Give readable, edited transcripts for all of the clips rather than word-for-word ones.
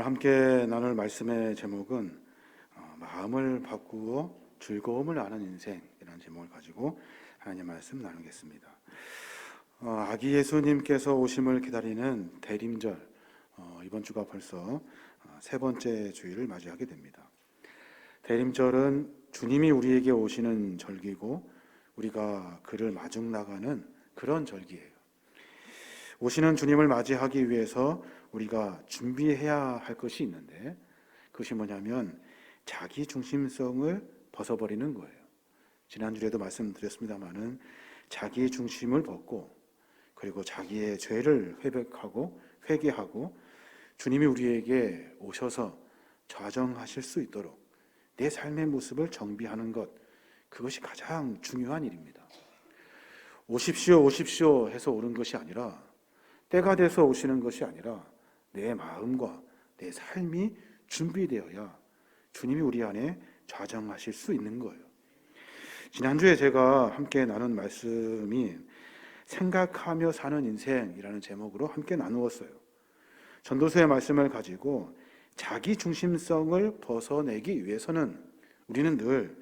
오늘 함께 나눌 말씀의 제목은 마음을 바꾸어 즐거움을 아는 인생이라는 제목을 가지고 하나님의 말씀 나누겠습니다. 아기 예수님께서 오심을 기다리는 대림절, 이번 주가 벌써 세 번째 주일을 맞이하게 됩니다. 대림절은 주님이 우리에게 오시는 절기고 우리가 그를 마중 나가는 그런 절기예요. 오시는 주님을 맞이하기 위해서 우리가 준비해야 할 것이 있는데, 그것이 뭐냐면 자기 중심성을 벗어버리는 거예요. 지난주에도 말씀드렸습니다마는 자기 중심을 벗고, 그리고 자기의 죄를 회개하고 주님이 우리에게 오셔서 좌정하실 수 있도록 내 삶의 모습을 정비하는 것, 그것이 가장 중요한 일입니다. 오십시오 오십시오 해서 오는 것이 아니라, 때가 돼서 오시는 것이 아니라 내 마음과 내 삶이 준비되어야 주님이 우리 안에 좌정하실 수 있는 거예요. 지난주에 제가 함께 나눈 말씀이 생각하며 사는 인생이라는 제목으로 함께 나누었어요. 전도서의 말씀을 가지고 자기 중심성을 벗어내기 위해서는 우리는 늘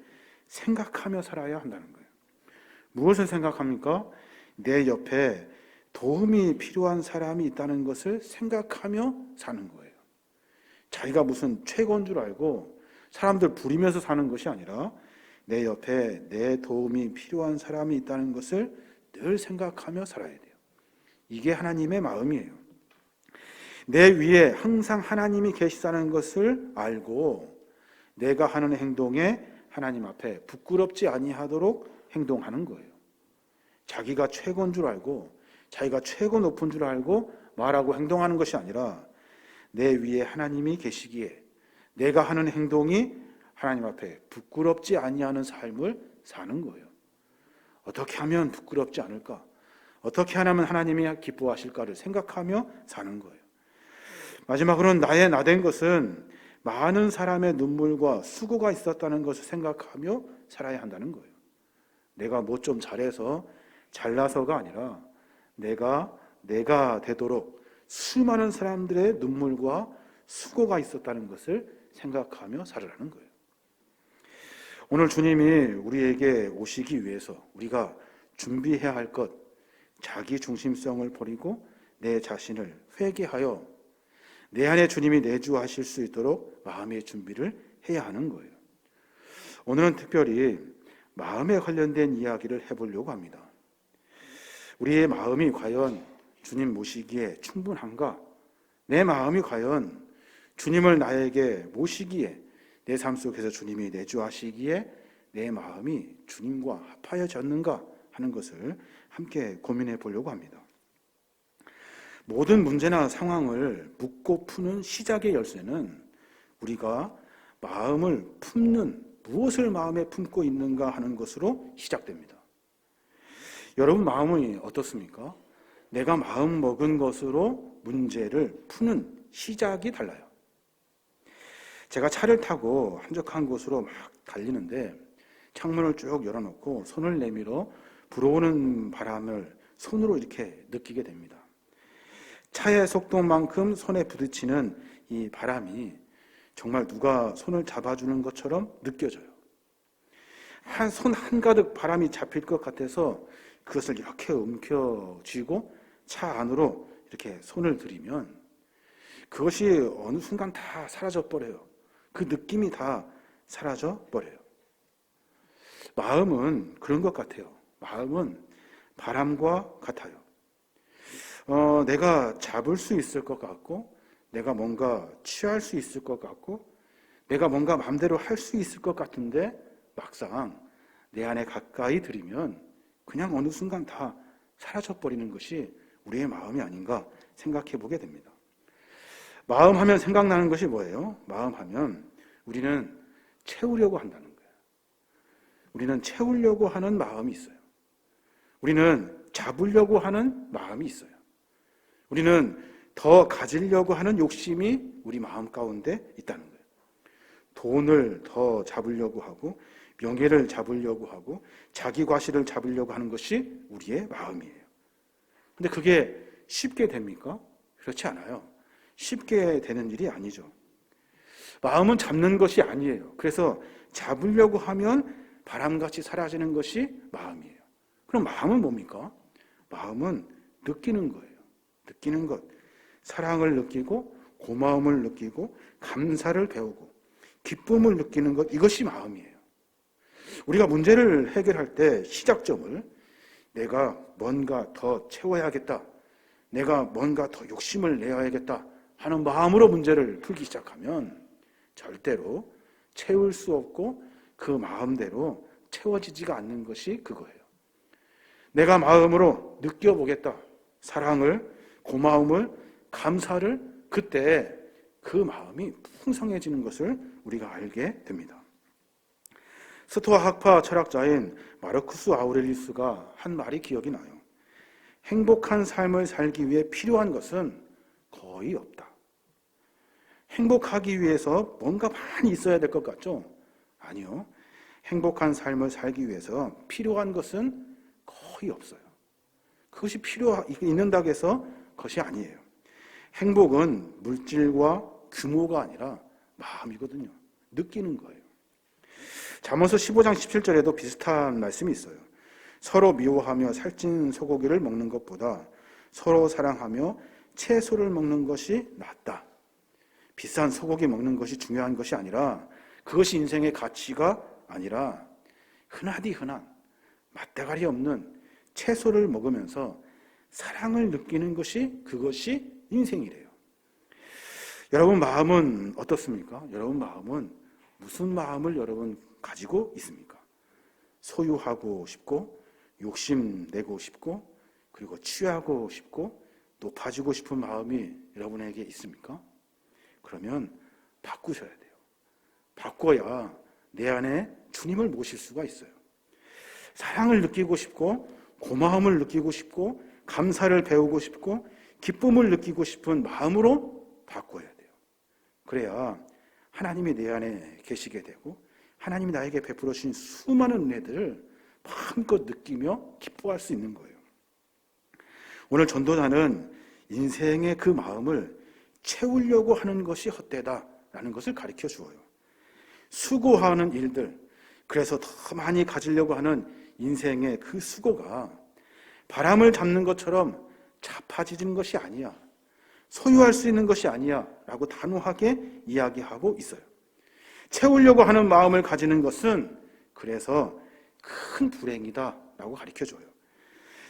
생각하며 살아야 한다는 거예요. 무엇을 생각합니까? 내 옆에 도움이 필요한 사람이 있다는 것을 생각하며 사는 거예요. 자기가 무슨 최고인 줄 알고 사람들 부리면서 사는 것이 아니라 내 옆에 내 도움이 필요한 사람이 있다는 것을 늘 생각하며 살아야 돼요. 이게 하나님의 마음이에요. 내 위에 항상 하나님이 계시다는 것을 알고 내가 하는 행동에 하나님 앞에 부끄럽지 아니하도록 행동하는 거예요. 자기가 최고인 줄 알고 자기가 최고 높은 줄 알고 말하고 행동하는 것이 아니라 내 위에 하나님이 계시기에 내가 하는 행동이 하나님 앞에 부끄럽지 아니하는 삶을 사는 거예요. 어떻게 하면 부끄럽지 않을까? 어떻게 하면 하나님이 기뻐하실까를 생각하며 사는 거예요. 마지막으로는 나의 나된 것은 많은 사람의 눈물과 수고가 있었다는 것을 생각하며 살아야 한다는 거예요. 내가 뭐 좀 잘해서 잘나서가 아니라 내가 되도록 수많은 사람들의 눈물과 수고가 있었다는 것을 생각하며 살으라는 거예요. 오늘 주님이 우리에게 오시기 위해서 우리가 준비해야 할 것, 자기 중심성을 버리고 내 자신을 회개하여 내 안에 주님이 내주하실 수 있도록 마음의 준비를 해야 하는 거예요. 오늘은 특별히 마음에 관련된 이야기를 해보려고 합니다. 우리의 마음이 과연 주님 모시기에 충분한가? 내 마음이 과연 주님을 나에게 모시기에, 내 삶 속에서 주님이 내주하시기에 내 마음이 주님과 합하여졌는가 하는 것을 함께 고민해 보려고 합니다. 모든 문제나 상황을 묻고 푸는 시작의 열쇠는 우리가 마음을 품는, 무엇을 마음에 품고 있는가 하는 것으로 시작됩니다. 여러분 마음이 어떻습니까? 내가 마음 먹은 것으로 문제를 푸는 시작이 달라요. 제가 차를 타고 한적한 곳으로 막 달리는데 창문을 쭉 열어놓고 손을 내밀어 불어오는 바람을 손으로 이렇게 느끼게 됩니다. 차의 속도만큼 손에 부딪히는 이 바람이 정말 누가 손을 잡아주는 것처럼 느껴져요. 손 한가득 바람이 잡힐 것 같아서 그것을 이렇게 움켜쥐고 차 안으로 이렇게 손을 들이면 그것이 어느 순간 다 사라져버려요. 그 느낌이 다 사라져버려요. 마음은 그런 것 같아요. 마음은 바람과 같아요. 내가 잡을 수 있을 것 같고, 내가 뭔가 취할 수 있을 것 같고, 내가 뭔가 마음대로 할 수 있을 것 같은데 막상 내 안에 가까이 들이면 그냥 어느 순간 다 사라져버리는 것이 우리의 마음이 아닌가 생각해 보게 됩니다. 마음하면 생각나는 것이 뭐예요? 마음하면 우리는 채우려고 한다는 거예요. 우리는 채우려고 하는 마음이 있어요. 우리는 잡으려고 하는 마음이 있어요. 우리는 더 가지려고 하는 욕심이 우리 마음 가운데 있다는 거예요. 돈을 더 잡으려고 하고, 명예를 잡으려고 하고, 자기 과시를 잡으려고 하는 것이 우리의 마음이에요. 근데 그게 쉽게 됩니까? 그렇지 않아요. 쉽게 되는 일이 아니죠. 마음은 잡는 것이 아니에요. 그래서 잡으려고 하면 바람같이 사라지는 것이 마음이에요. 그럼 마음은 뭡니까? 마음은 느끼는 거예요. 느끼는 것. 사랑을 느끼고 고마움을 느끼고 감사를 배우고 기쁨을 느끼는 것, 이것이 마음이에요. 우리가 문제를 해결할 때 시작점을 내가 뭔가 더 채워야겠다, 내가 뭔가 더 욕심을 내야겠다 하는 마음으로 문제를 풀기 시작하면 절대로 채울 수 없고 그 마음대로 채워지지가 않는 것이 그거예요. 내가 마음으로 느껴보겠다. 사랑을, 고마움을, 감사를, 그때 그 마음이 풍성해지는 것을 우리가 알게 됩니다. 스토아 학파 철학자인 마르쿠스 아우렐리우스가 한 말이 기억이 나요. 행복한 삶을 살기 위해 필요한 것은 거의 없다. 행복하기 위해서 뭔가 많이 있어야 될 것 같죠? 아니요. 행복한 삶을 살기 위해서 필요한 것은 거의 없어요. 그것이 있는다고 해서 그것이 아니에요. 행복은 물질과 규모가 아니라 마음이거든요. 느끼는 거예요. 잠언서 15장 17절에도 비슷한 말씀이 있어요. 서로 미워하며 살찐 소고기를 먹는 것보다 서로 사랑하며 채소를 먹는 것이 낫다. 비싼 소고기 먹는 것이 중요한 것이 아니라, 그것이 인생의 가치가 아니라 흔하디 흔한 맛대가리 없는 채소를 먹으면서 사랑을 느끼는 것이, 그것이 인생이래요. 여러분 마음은 어떻습니까? 여러분 마음은 무슨 마음을 여러분 가지고 있습니까? 소유하고 싶고, 욕심내고 싶고, 그리고 취하고 싶고, 높아지고 싶은 마음이 여러분에게 있습니까? 그러면 바꾸셔야 돼요. 바꿔야 내 안에 주님을 모실 수가 있어요. 사랑을 느끼고 싶고, 고마움을 느끼고 싶고, 감사를 배우고 싶고, 기쁨을 느끼고 싶은 마음으로 바꿔야 돼요. 그래야 하나님이 내 안에 계시게 되고, 하나님이 나에게 베풀어 주신 수많은 은혜들을 마음껏 느끼며 기뻐할 수 있는 거예요. 오늘 전도자는 인생의 그 마음을 채우려고 하는 것이 헛되다라는 것을 가르쳐 주어요. 수고하는 일들, 그래서 더 많이 가지려고 하는 인생의 그 수고가 바람을 잡는 것처럼 자파지는 것이 아니야, 소유할 수 있는 것이 아니야 라고 단호하게 이야기하고 있어요. 채우려고 하는 마음을 가지는 것은 그래서 큰 불행이다 라고 가르쳐줘요.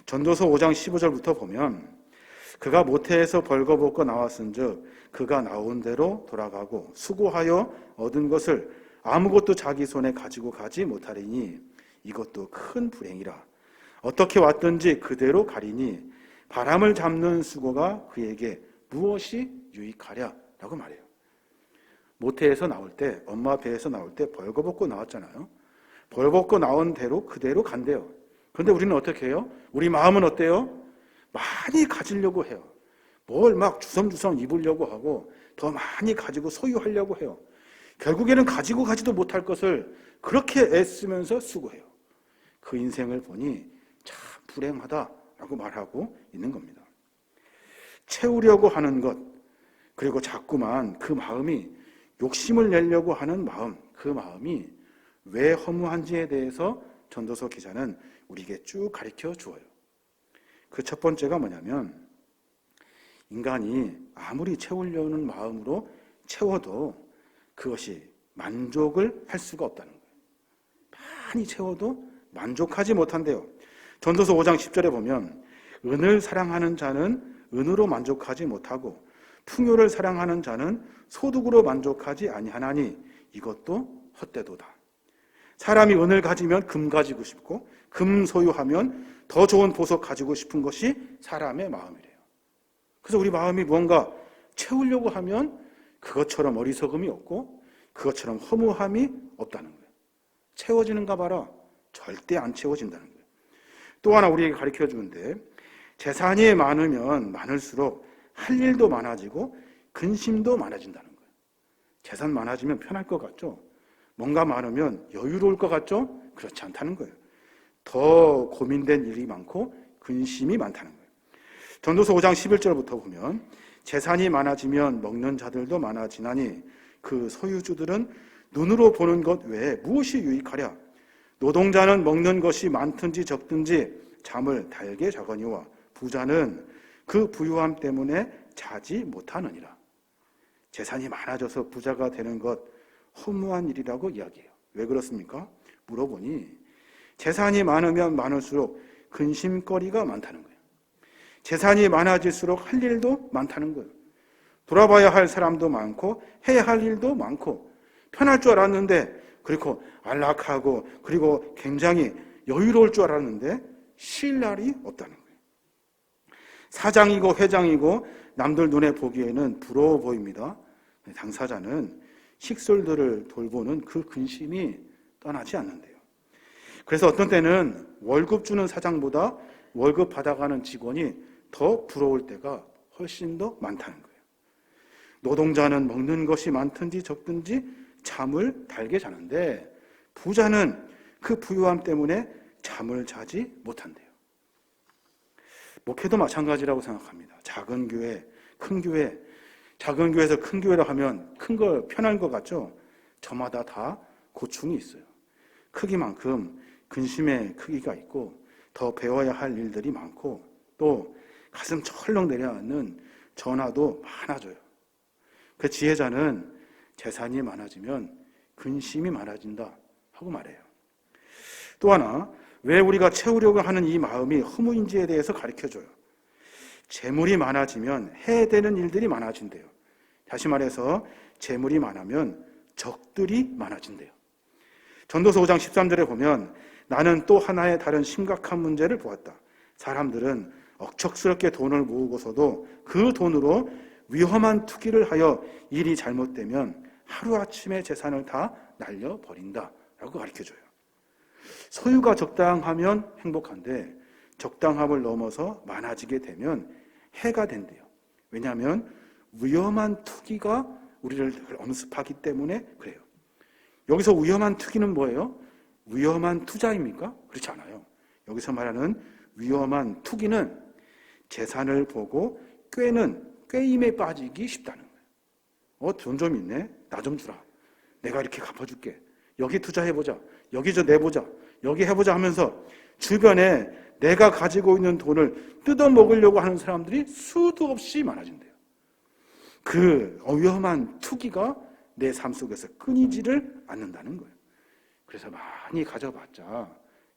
전도서 5장 15절부터 보면, 그가 모태에서 벌거벗고 나왔은즉 그가 나온 대로 돌아가고 수고하여 얻은 것을 아무것도 자기 손에 가지고 가지 못하리니 이것도 큰 불행이라. 어떻게 왔든지 그대로 가리니 바람을 잡는 수고가 그에게 무엇이 유익하랴 라고 말해요. 모태에서 나올 때, 엄마 배에서 나올 때 벌거벗고 나왔잖아요. 벌거벗고 나온 대로 그대로 간대요. 그런데 우리는 어떻게 해요? 우리 마음은 어때요? 많이 가지려고 해요. 뭘 막 주섬주섬 입으려고 하고 더 많이 가지고 소유하려고 해요. 결국에는 가지고 가지도 못할 것을 그렇게 애쓰면서 수고해요. 그 인생을 보니 참 불행하다라고 말하고 있는 겁니다. 채우려고 하는 것, 그리고 자꾸만 그 마음이 욕심을 내려고 하는 마음, 그 마음이 왜 허무한지에 대해서 전도서 기자는 우리에게 쭉 가르쳐 주어요. 그 첫 번째가 뭐냐면, 인간이 아무리 채우려는 마음으로 채워도 그것이 만족을 할 수가 없다는 거예요. 많이 채워도 만족하지 못한대요. 전도서 5장 10절에 보면, 은을 사랑하는 자는 은으로 만족하지 못하고 풍요를 사랑하는 자는 소득으로 만족하지 아니하나니 이것도 헛되도다. 사람이 은을 가지면 금 가지고 싶고, 금 소유하면 더 좋은 보석 가지고 싶은 것이 사람의 마음이래요. 그래서 우리 마음이 뭔가 채우려고 하면 그것처럼 어리석음이 없고 그것처럼 허무함이 없다는 거예요. 채워지는가 봐라. 절대 안 채워진다는 거예요. 또 하나 우리에게 가르쳐 주는데, 재산이 많으면 많을수록 할 일도 많아지고 근심도 많아진다는 거예요. 재산 많아지면 편할 것 같죠? 뭔가 많으면 여유로울 것 같죠? 그렇지 않다는 거예요. 더 고민된 일이 많고 근심이 많다는 거예요. 전도서 5장 11절부터 보면, 재산이 많아지면 먹는 자들도 많아지나니 그 소유주들은 눈으로 보는 것 외에 무엇이 유익하랴? 노동자는 먹는 것이 많든지 적든지 잠을 달게 자거니와 부자는 그 부유함 때문에 자지 못하느니라. 재산이 많아져서 부자가 되는 것 허무한 일이라고 이야기해요. 왜 그렇습니까? 물어보니 재산이 많으면 많을수록 근심거리가 많다는 거예요. 재산이 많아질수록 할 일도 많다는 거예요. 돌아봐야 할 사람도 많고 해야 할 일도 많고 편할 줄 알았는데 그리고 안락하고 그리고 굉장히 여유로울 줄 알았는데 쉴 날이 없다는 거예요. 사장이고 회장이고 남들 눈에 보기에는 부러워 보입니다. 당사자는 식솔들을 돌보는 그 근심이 떠나지 않는데요. 그래서 어떤 때는 월급 주는 사장보다 월급 받아가는 직원이 더 부러울 때가 훨씬 더 많다는 거예요. 노동자는 먹는 것이 많든지 적든지 잠을 달게 자는데 부자는 그 부유함 때문에 잠을 자지 못한대요. 목회도 마찬가지라고 생각합니다. 작은 교회, 큰 교회, 작은 교회에서 큰 교회를 하면 큰 거 편한 것 같죠? 저마다 다 고충이 있어요. 크기만큼 근심의 크기가 있고 더 배워야 할 일들이 많고 또 가슴 철렁 내려앉는 전화도 많아져요. 그 지혜자는 재산이 많아지면 근심이 많아진다 하고 말해요. 또 하나, 왜 우리가 채우려고 하는 이 마음이 허무인지에 대해서 가르쳐줘요. 재물이 많아지면 해야 되는 일들이 많아진대요. 다시 말해서 재물이 많으면 적들이 많아진대요. 전도서 5장 13절에 보면 나는 또 하나의 다른 심각한 문제를 보았다. 사람들은 억척스럽게 돈을 모으고서도 그 돈으로 위험한 투기를 하여 일이 잘못되면 하루아침에 재산을 다 날려버린다 라고 가르쳐줘요. 소유가 적당하면 행복한데 적당함을 넘어서 많아지게 되면 해가 된대요. 왜냐하면 위험한 투기가 우리를 엄습하기 때문에 그래요. 여기서 위험한 투기는 뭐예요? 위험한 투자입니까? 그렇지 않아요. 여기서 말하는 위험한 투기는 재산을 보고 꾀임에 빠지기 쉽다는 거예요. 돈 좀 있네? 나 좀 주라. 내가 이렇게 갚아줄게. 여기 투자해보자. 여기 저 내보자. 여기 해보자 하면서 주변에 내가 가지고 있는 돈을 뜯어먹으려고 하는 사람들이 수도 없이 많아진대요. 그 위험한 투기가 내 삶 속에서 끊이지를 않는다는 거예요. 그래서 많이 가져봤자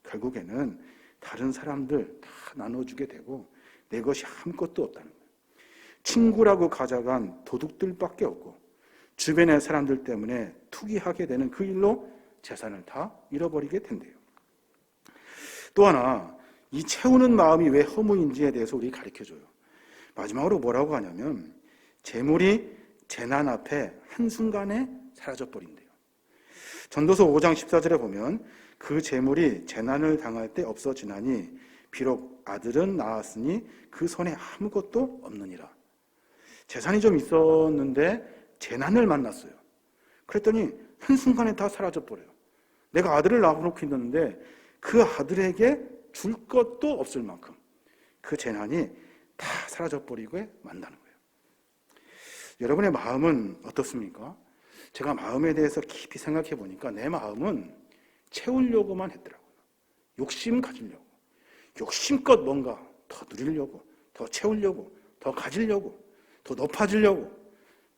결국에는 다른 사람들 다 나눠주게 되고 내 것이 아무것도 없다는 거예요. 친구라고 가져간 도둑들밖에 없고 주변의 사람들 때문에 투기하게 되는 그 일로 재산을 다 잃어버리게 된대요. 또 하나, 이 채우는 마음이 왜 허무인지에 대해서 우리 가르쳐줘요. 마지막으로 뭐라고 하냐면 재물이 재난 앞에 한순간에 사라져버린대요. 전도서 5장 14절에 보면 그 재물이 재난을 당할 때 없어지나니 비록 아들은 낳았으니 그 손에 아무것도 없느니라. 재산이 좀 있었는데 재난을 만났어요. 그랬더니 한순간에 다 사라져버려요. 내가 아들을 낳아놓고 있는데 그 아들에게 줄 것도 없을 만큼 그 재난이 다 사라져버리고 만다는 거예요. 여러분의 마음은 어떻습니까? 제가 마음에 대해서 깊이 생각해 보니까 내 마음은 채우려고만 했더라고요. 욕심 가지려고. 욕심껏 뭔가 더 누리려고, 더 채우려고, 더 가지려고, 더 높아지려고,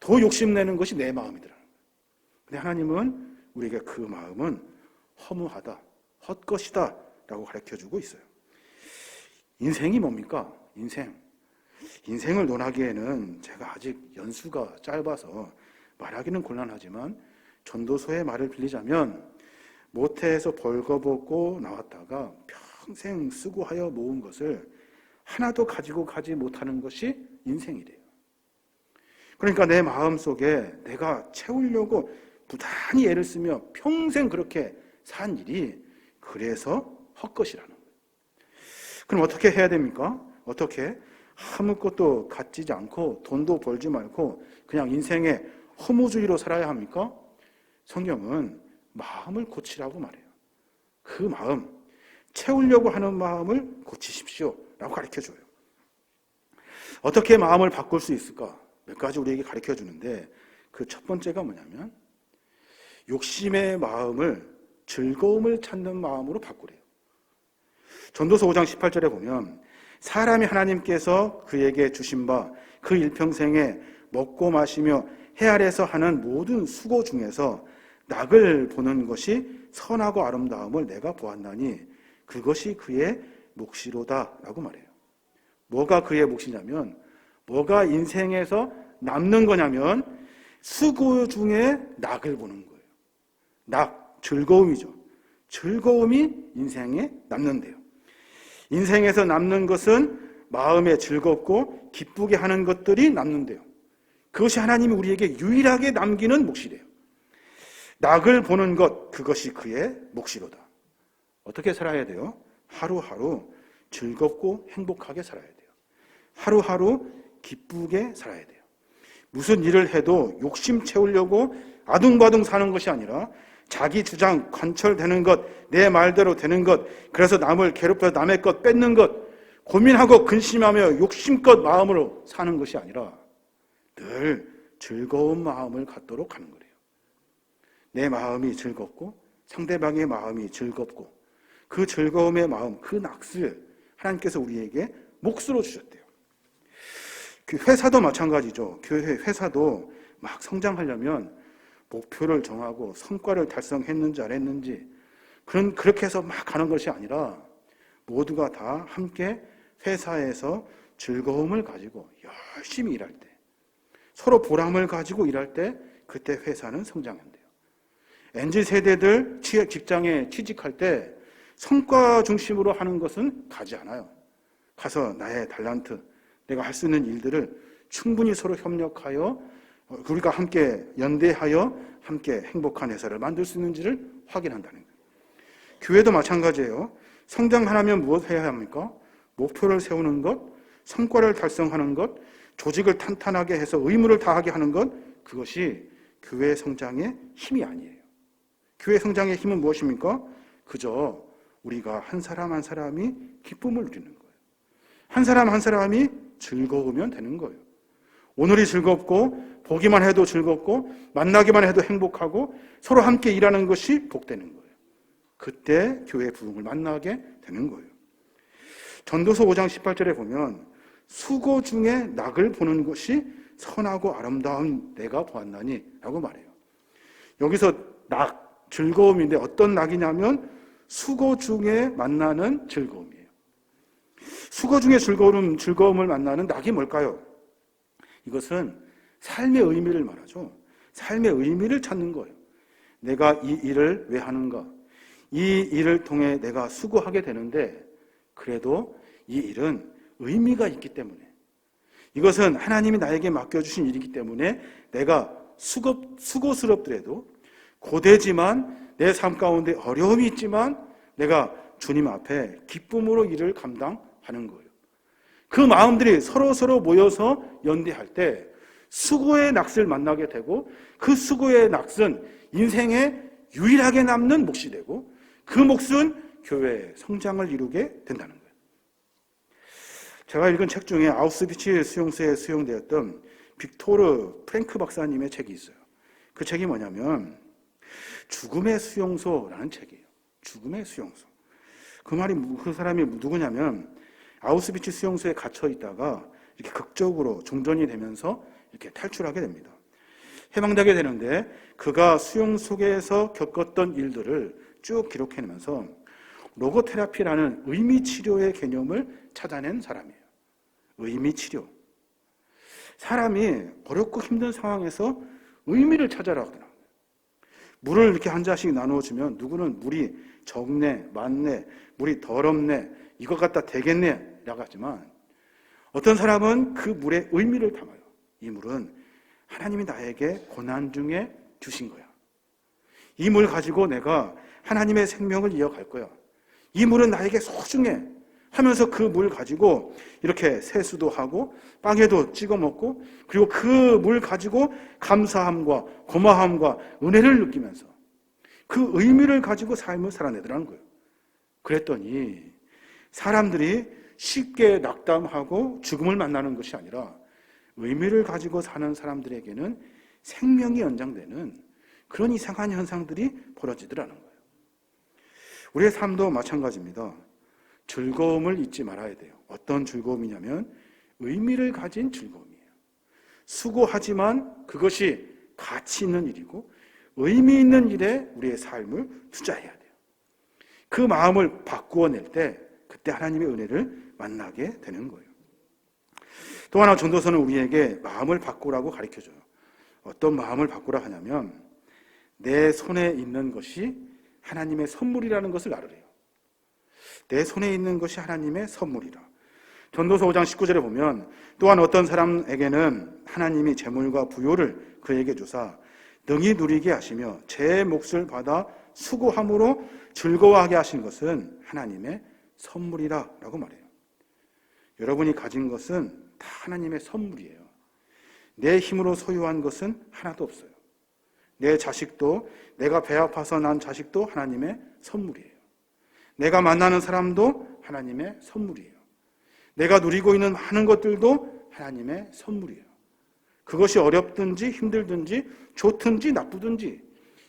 더 욕심내는 것이 내 마음이더라고요. 근데 하나님은 우리에게 그 마음은 허무하다, 헛것이다 라고 가르쳐주고 있어요. 인생이 뭡니까? 인생을 논하기에는 제가 아직 연수가 짧아서 말하기는 곤란하지만 전도서의 말을 빌리자면 모태에서 벌거벗고 나왔다가 평생 수고하여 모은 것을 하나도 가지고 가지 못하는 것이 인생이래요. 그러니까 내 마음속에 내가 채우려고 부단히 애를 쓰며 평생 그렇게 산 일이 그래서 헛것이라는 거예요. 그럼 어떻게 해야 됩니까? 어떻게? 아무것도 갖지 않고 돈도 벌지 말고 그냥 인생의 허무주의로 살아야 합니까? 성경은 마음을 고치라고 말해요. 그 마음, 채우려고 하는 마음을 고치십시오 라고 가르쳐줘요. 어떻게 마음을 바꿀 수 있을까? 몇 가지 우리에게 가르쳐 주는데 그 첫 번째가 뭐냐면 욕심의 마음을 즐거움을 찾는 마음으로 바꾸래요. 전도서 5장 18절에 보면 사람이 하나님께서 그에게 주신 바 그 일평생에 먹고 마시며 해 아래서 하는 모든 수고 중에서 낙을 보는 것이 선하고 아름다움을 내가 보았나니 그것이 그의 몫이로다 라고 말해요. 뭐가 그의 몫이냐면 뭐가 인생에서 남는 거냐면 수고 중에 낙을 보는 거예요. 낙, 즐거움이죠. 즐거움이 인생에 남는데요. 인생에서 남는 것은 마음에 즐겁고 기쁘게 하는 것들이 남는데요. 그것이 하나님이 우리에게 유일하게 남기는 몫이래요. 낙을 보는 것, 그것이 그의 몫이로다. 어떻게 살아야 돼요? 하루하루 즐겁고 행복하게 살아야 돼요. 하루하루 기쁘게 살아야 돼요. 무슨 일을 해도 욕심 채우려고 아둥바둥 사는 것이 아니라 자기 주장 관철되는 것, 내 말대로 되는 것, 그래서 남을 괴롭혀서 남의 것 뺏는 것, 고민하고 근심하며 욕심껏 마음으로 사는 것이 아니라 늘 즐거운 마음을 갖도록 하는 거예요. 내 마음이 즐겁고 상대방의 마음이 즐겁고 그 즐거움의 마음, 그 낙을 하나님께서 우리에게 몫으로 주셨대요. 그 회사도 마찬가지죠. 교회 회사도 막 성장하려면 목표를 정하고 성과를 달성했는지 안 했는지 그렇게 해서 막 가는 것이 아니라 모두가 다 함께 회사에서 즐거움을 가지고 열심히 일할 때 서로 보람을 가지고 일할 때 그때 회사는 성장한대요. MZ세대들 직장에 취직할 때 성과 중심으로 하는 것은 가지 않아요. 가서 나의 달란트, 내가 할 수 있는 일들을 충분히 서로 협력하여 우리가 함께 연대하여 함께 행복한 회사를 만들 수 있는지를 확인한다는 거예요. 교회도 마찬가지예요. 성장하려면 무엇 해야 합니까? 목표를 세우는 것, 성과를 달성하는 것, 조직을 탄탄하게 해서 의무를 다하게 하는 것, 그것이 교회 성장의 힘이 아니에요. 교회 성장의 힘은 무엇입니까? 그저 우리가 한 사람 한 사람이 기쁨을 누리는 거예요. 한 사람 한 사람이 즐거우면 되는 거예요. 오늘이 즐겁고 보기만 해도 즐겁고 만나기만 해도 행복하고 서로 함께 일하는 것이 복되는 거예요. 그때 교회의 부흥을 만나게 되는 거예요. 전도서 5장 18절에 보면 수고 중에 낙을 보는 것이 선하고 아름다운 내가 보았나니 라고 말해요. 여기서 낙, 즐거움인데 어떤 낙이냐면 수고 중에 만나는 즐거움이에요. 수고 중에 즐거움을 만나는 낙이 뭘까요? 이것은 삶의 의미를 말하죠. 삶의 의미를 찾는 거예요. 내가 이 일을 왜 하는가? 이 일을 통해 내가 수고하게 되는데 그래도 이 일은 의미가 있기 때문에 이것은 하나님이 나에게 맡겨주신 일이기 때문에 내가 수고스럽더라도 고되지만 내 삶 가운데 어려움이 있지만 내가 주님 앞에 기쁨으로 일을 감당하는 거예요. 그 마음들이 서로 모여서 연대할 때 수고의 낙을 만나게 되고 그 수고의 낙은 인생에 유일하게 남는 몫이 되고 그 몫은 교회의 성장을 이루게 된다는 거예요. 제가 읽은 책 중에 아우슈비츠 수용소에 수용되었던 빅토르 프랭크 박사님의 책이 있어요. 그 책이 뭐냐면 죽음의 수용소라는 책이에요. 죽음의 수용소. 그 사람이 누구냐면 아우슈비츠 수용소에 갇혀 있다가 이렇게 극적으로 종전이 되면서 이렇게 탈출하게 됩니다. 해방되게 되는데 그가 수용 속에서 겪었던 일들을 쭉 기록해내면서 로고테라피라는 의미치료의 개념을 찾아낸 사람이에요. 의미치료. 사람이 어렵고 힘든 상황에서 의미를 찾아라 하더라고요. 물을 이렇게 한 잔씩 나누어주면 누구는 물이 적네, 많네, 물이 더럽네, 이것 갖다 되겠네 라고 하지만 어떤 사람은 그 물에 의미를 담아요. 이 물은 하나님이 나에게 고난 중에 주신 거야. 이 물 가지고 내가 하나님의 생명을 이어갈 거야. 이 물은 나에게 소중해 하면서 그 물 가지고 이렇게 세수도 하고 빵에도 찍어 먹고 그리고 그 물 가지고 감사함과 고마움과 은혜를 느끼면서 그 의미를 가지고 삶을 살아내더라는 거예요. 그랬더니 사람들이 쉽게 낙담하고 죽음을 만나는 것이 아니라 의미를 가지고 사는 사람들에게는 생명이 연장되는 그런 이상한 현상들이 벌어지더라는 거예요. 우리의 삶도 마찬가지입니다. 즐거움을 잊지 말아야 돼요. 어떤 즐거움이냐면 의미를 가진 즐거움이에요. 수고하지만 그것이 가치 있는 일이고 의미 있는 일에 우리의 삶을 투자해야 돼요. 그 마음을 바꾸어낼 때 그때 하나님의 은혜를 만나게 되는 거예요. 또 하나 전도서는 우리에게 마음을 바꾸라고 가르쳐줘요. 어떤 마음을 바꾸라 하냐면 내 손에 있는 것이 하나님의 선물이라는 것을 알으래요. 내 손에 있는 것이 하나님의 선물이라. 전도서 5장 19절에 보면 또한 어떤 사람에게는 하나님이 재물과 부요를 그에게 주사 능히 누리게 하시며 제 몫을 받아 수고함으로 즐거워하게 하신 것은 하나님의 선물이라 라고 말해요. 여러분이 가진 것은 다 하나님의 선물이에요. 내 힘으로 소유한 것은 하나도 없어요. 내 자식도, 내가 배 아파서 난 자식도 하나님의 선물이에요. 내가 만나는 사람도 하나님의 선물이에요. 내가 누리고 있는 많은 것들도 하나님의 선물이에요. 그것이 어렵든지 힘들든지 좋든지 나쁘든지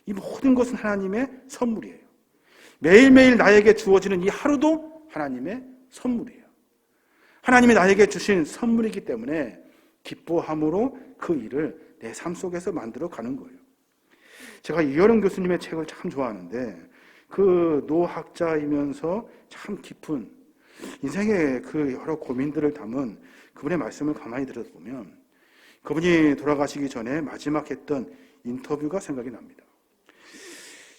이 모든 것은 하나님의 선물이에요. 매일매일 나에게 주어지는 이 하루도 하나님의 선물이에요. 하나님이 나에게 주신 선물이기 때문에 기뻐함으로 그 일을 내 삶 속에서 만들어 가는 거예요. 제가 이여름 교수님의 책을 참 좋아하는데 그 노학자이면서 참 깊은 인생의 그 여러 고민들을 담은 그분의 말씀을 가만히 들어보면 그분이 돌아가시기 전에 마지막 했던 인터뷰가 생각이 납니다.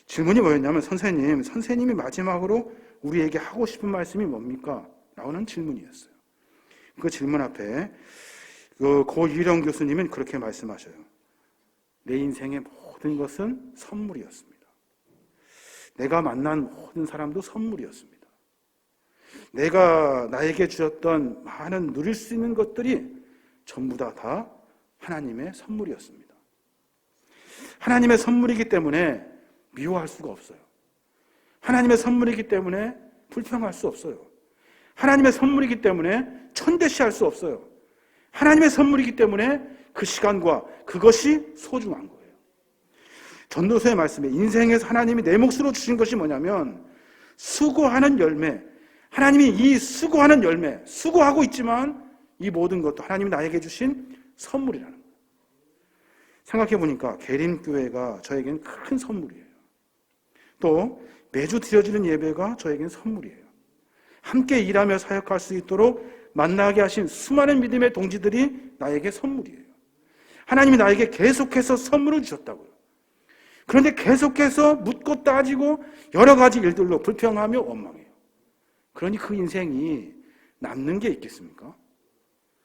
질문이 뭐였냐면 선생님이 마지막으로 우리에게 하고 싶은 말씀이 뭡니까? 라는 질문이었어요. 그 질문 앞에 고 이일영 교수님은 그렇게 말씀하셔요. 내 인생의 모든 것은 선물이었습니다. 내가 만난 모든 사람도 선물이었습니다. 내가 나에게 주셨던 많은 누릴 수 있는 것들이 전부 다 하나님의 선물이었습니다. 하나님의 선물이기 때문에 미워할 수가 없어요. 하나님의 선물이기 때문에 불평할 수 없어요. 하나님의 선물이기 때문에 천대시할 수 없어요. 하나님의 선물이기 때문에 그 시간과 그것이 소중한 거예요. 전도서의 말씀에 인생에서 하나님이 내 몫으로 주신 것이 뭐냐면 수고하는 열매. 하나님이 이 수고하는 열매, 수고하고 있지만 이 모든 것도 하나님이 나에게 주신 선물이라는 거예요. 생각해 보니까 계림교회가 저에겐 큰 선물이에요. 또 매주 드려지는 예배가 저에겐 선물이에요. 함께 일하며 사역할 수 있도록 만나게 하신 수많은 믿음의 동지들이 나에게 선물이에요. 하나님이 나에게 계속해서 선물을 주셨다고요. 그런데 계속해서 묻고 따지고 여러 가지 일들로 불평하며 원망해요. 그러니 그 인생이 남는 게 있겠습니까?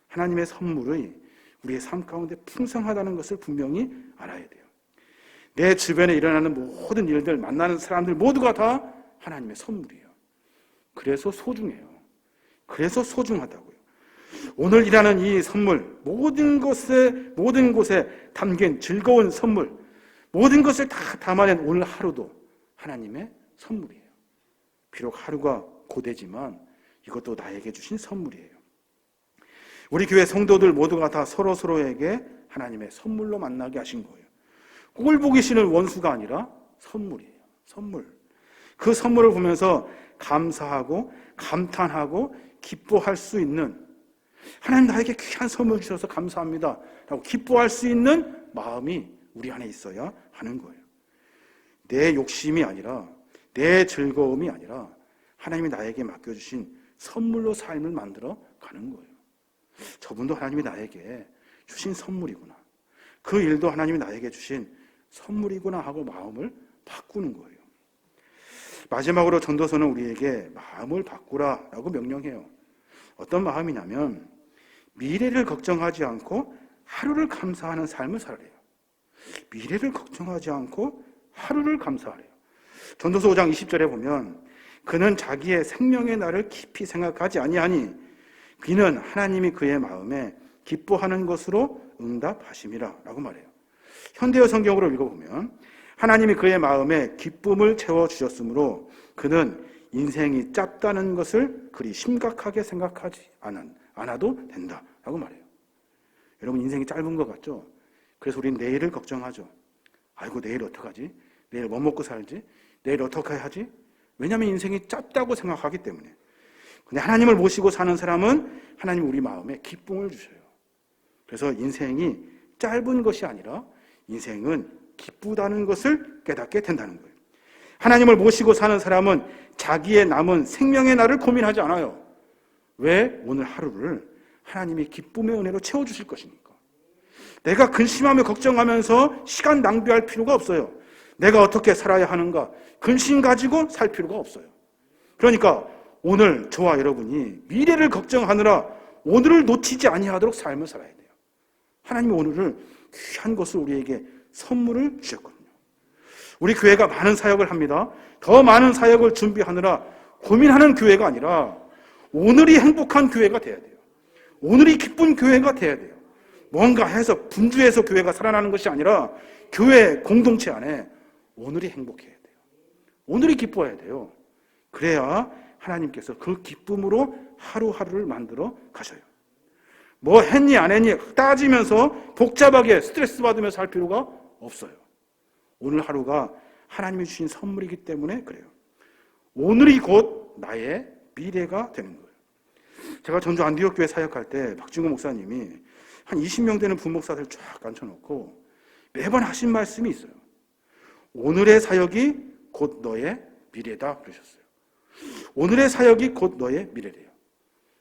하나님의 선물이 우리의 삶 가운데 풍성하다는 것을 분명히 알아야 돼요. 내 주변에 일어나는 모든 일들, 만나는 사람들 모두가 다 하나님의 선물이에요. 그래서 소중해요. 그래서 소중하다고요. 오늘 일하는 이 선물, 모든 곳에 담긴 즐거운 선물, 모든 것을 다 담아낸 오늘 하루도 하나님의 선물이에요. 비록 하루가 고되지만 이것도 나에게 주신 선물이에요. 우리 교회 성도들 모두가 다 서로에게 하나님의 선물로 만나게 하신 거예요. 꼴 보기 싫은 원수가 아니라 선물이에요. 선물. 그 선물을 보면서 감사하고 감탄하고 기뻐할 수 있는, 하나님 나에게 귀한 선물 주셔서 감사합니다 라고 기뻐할 수 있는 마음이 우리 안에 있어야 하는 거예요. 내 욕심이 아니라, 내 즐거움이 아니라 하나님이 나에게 맡겨주신 선물로 삶을 만들어 가는 거예요. 저분도 하나님이 나에게 주신 선물이구나, 그 일도 하나님이 나에게 주신 선물이구나 하고 마음을 바꾸는 거예요. 마지막으로 전도서는 우리에게 마음을 바꾸라라고 명령해요. 어떤 마음이냐면 미래를 걱정하지 않고 하루를 감사하는 삶을 살아래요. 미래를 걱정하지 않고 하루를 감사하래요. 전도서 5장 20절에 보면 그는 자기의 생명의 날을 깊이 생각하지 아니하니 그는 하나님이 그의 마음에 기뻐하는 것으로 응답하심이라 라고 말해요. 현대어 성경으로 읽어보면 하나님이 그의 마음에 기쁨을 채워주셨으므로 그는 인생이 짧다는 것을 그리 심각하게 생각하지 않아도 된다라고 말해요. 여러분, 인생이 짧은 것 같죠? 그래서 우리는 내일을 걱정하죠. 아이고, 내일 어떡하지? 내일 뭐 먹고 살지? 내일 어떻게 하지? 왜냐하면 인생이 짧다고 생각하기 때문에. 근데 하나님을 모시고 사는 사람은 하나님이 우리 마음에 기쁨을 주셔요. 그래서 인생이 짧은 것이 아니라 인생은 기쁘다는 것을 깨닫게 된다는 거예요. 하나님을 모시고 사는 사람은 자기의 남은 생명의 날을 고민하지 않아요. 왜? 오늘 하루를 하나님이 기쁨의 은혜로 채워주실 것이니까. 내가 근심하며 걱정하면서 시간 낭비할 필요가 없어요. 내가 어떻게 살아야 하는가 근심 가지고 살 필요가 없어요. 그러니까 오늘 저와 여러분이 미래를 걱정하느라 오늘을 놓치지 아니하도록 삶을 살아야 돼요. 하나님이 오늘을 귀한 것을 우리에게 선물을 주셨거든요. 우리 교회가 많은 사역을 합니다. 더 많은 사역을 준비하느라 고민하는 교회가 아니라 오늘이 행복한 교회가 돼야 돼요. 오늘이 기쁜 교회가 돼야 돼요. 뭔가 해서 분주해서 교회가 살아나는 것이 아니라 교회 공동체 안에 오늘이 행복해야 돼요. 오늘이 기뻐야 돼요. 그래야 하나님께서 그 기쁨으로 하루하루를 만들어 가셔요. 뭐 했니 안 했니 따지면서 복잡하게 스트레스 받으면서 할 필요가 없어요. 오늘 하루가 하나님이 주신 선물이기 때문에 그래요. 오늘이 곧 나의 미래가 되는 거예요. 제가 전주 안디옥교회 사역할 때 박진구 목사님이 한 20명 되는 부목사들 쫙 앉혀놓고 매번 하신 말씀이 있어요. 오늘의 사역이 곧 너의 미래다 그러셨어요. 오늘의 사역이 곧 너의 미래래요.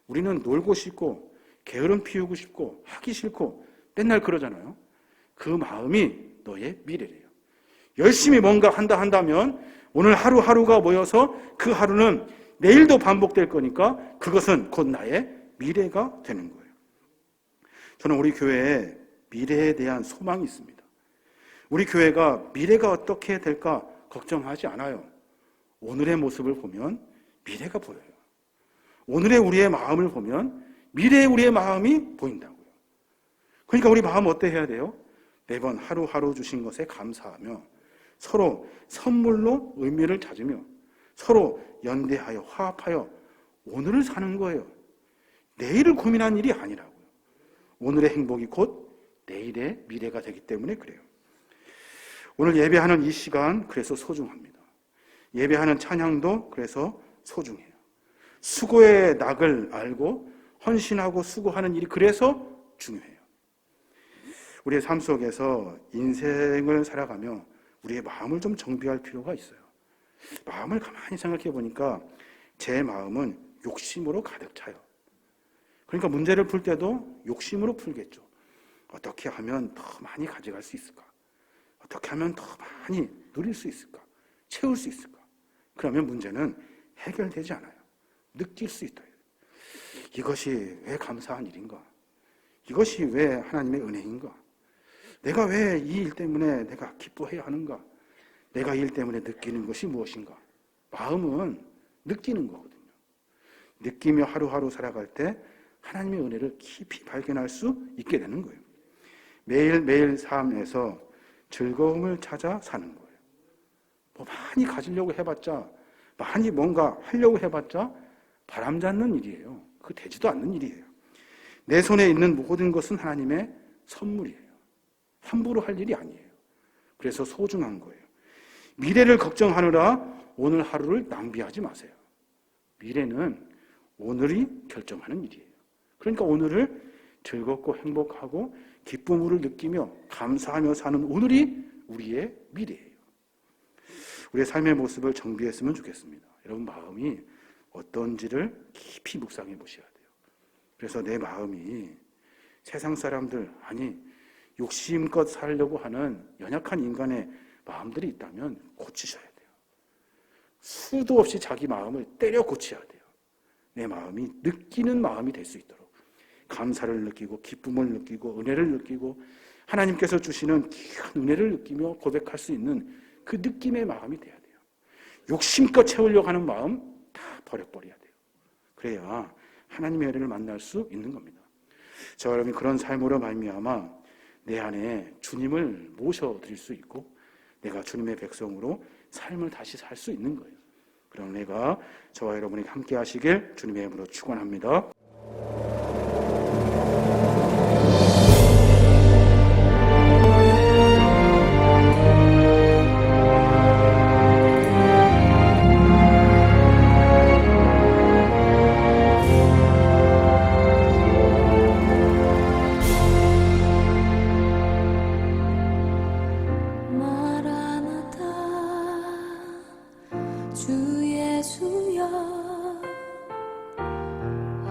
우리는 놀고 싶고 게으름 피우고 싶고 하기 싫고 맨날 그러잖아요. 그 마음이 너의 미래래요. 열심히 뭔가 한다면 오늘 하루하루가 모여서 그 하루는 내일도 반복될 거니까 그것은 곧 나의 미래가 되는 거예요. 저는 우리 교회에 미래에 대한 소망이 있습니다. 우리 교회가 미래가 어떻게 될까 걱정하지 않아요. 오늘의 모습을 보면 미래가 보여요. 오늘의 우리의 마음을 보면 미래의 우리의 마음이 보인다고요. 그러니까 우리 마음 어때 해야 돼요? 매번 하루하루 주신 것에 감사하며 서로 선물로 의미를 찾으며 서로 연대하여 화합하여 오늘을 사는 거예요. 내일을 고민한 일이 아니라고요. 오늘의 행복이 곧 내일의 미래가 되기 때문에 그래요. 오늘 예배하는 이 시간 그래서 소중합니다. 예배하는 찬양도 그래서 소중해요. 수고의 낙을 알고 헌신하고 수고하는 일이 그래서 중요해요. 우리의 삶 속에서 인생을 살아가며 우리의 마음을 좀 정비할 필요가 있어요. 마음을 가만히 생각해 보니까 제 마음은 욕심으로 가득 차요. 그러니까 문제를 풀 때도 욕심으로 풀겠죠. 어떻게 하면 더 많이 가져갈 수 있을까? 어떻게 하면 더 많이 누릴 수 있을까? 채울 수 있을까? 그러면 문제는 해결되지 않아요. 느낄 수 있다. 이것이 왜 감사한 일인가? 이것이 왜 하나님의 은혜인가? 내가 왜 이 일 때문에 내가 기뻐해야 하는가? 내가 이 일 때문에 느끼는 것이 무엇인가? 마음은 느끼는 거거든요. 느끼며 하루하루 살아갈 때 하나님의 은혜를 깊이 발견할 수 있게 되는 거예요. 매일매일 삶에서 즐거움을 찾아 사는 거예요. 뭐 많이 가지려고 해봤자, 많이 뭔가 하려고 해봤자 바람잡는 일이에요. 그 되지도 않는 일이에요. 내 손에 있는 모든 것은 하나님의 선물이에요. 함부로 할 일이 아니에요. 그래서 소중한 거예요. 미래를 걱정하느라 오늘 하루를 낭비하지 마세요. 미래는 오늘이 결정하는 일이에요. 그러니까 오늘을 즐겁고 행복하고 기쁨을 느끼며 감사하며 사는 오늘이 우리의 미래예요. 우리의 삶의 모습을 정비했으면 좋겠습니다. 여러분 마음이 어떤지를 깊이 묵상해 보셔야 돼요. 그래서 내 마음이 세상 사람들 아니 욕심껏 살려고 하는 연약한 인간의 마음들이 있다면 고치셔야 돼요. 수도 없이 자기 마음을 때려 고쳐야 돼요. 내 마음이 느끼는 마음이 될 수 있도록 감사를 느끼고 기쁨을 느끼고 은혜를 느끼고 하나님께서 주시는 귀한 은혜를 느끼며 고백할 수 있는 그 느낌의 마음이 돼야 돼요. 욕심껏 채우려고 하는 마음 다 버려버려야 돼요. 그래야 하나님의 은혜를 만날 수 있는 겁니다. 저 여러분이 그런 삶으로 말미암아 내 안에 주님을 모셔드릴 수 있고 내가 주님의 백성으로 삶을 다시 살 수 있는 거예요. 그런 은혜가 저와 여러분이 함께 하시길 주님의 이름으로 축원합니다. 주 예수여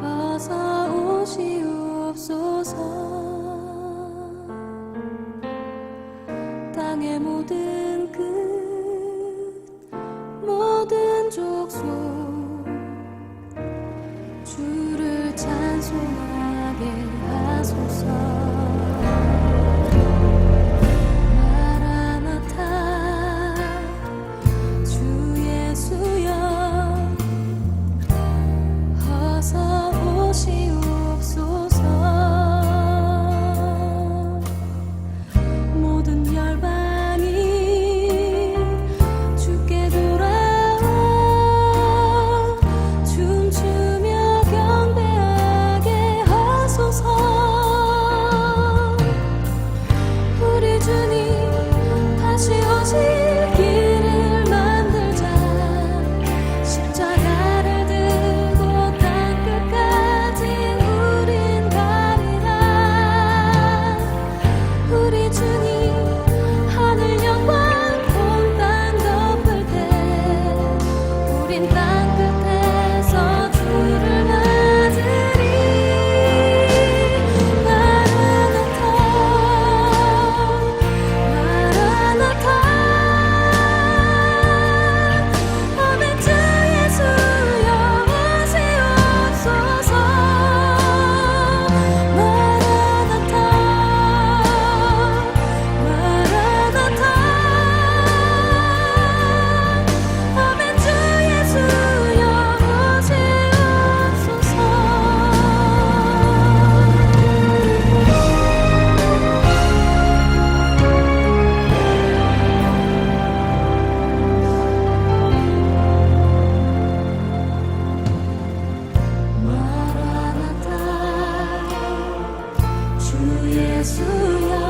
어서 오시옵소서. 땅의 모든 끝 모든 족속 주를 찬송하게 하소서. 예수여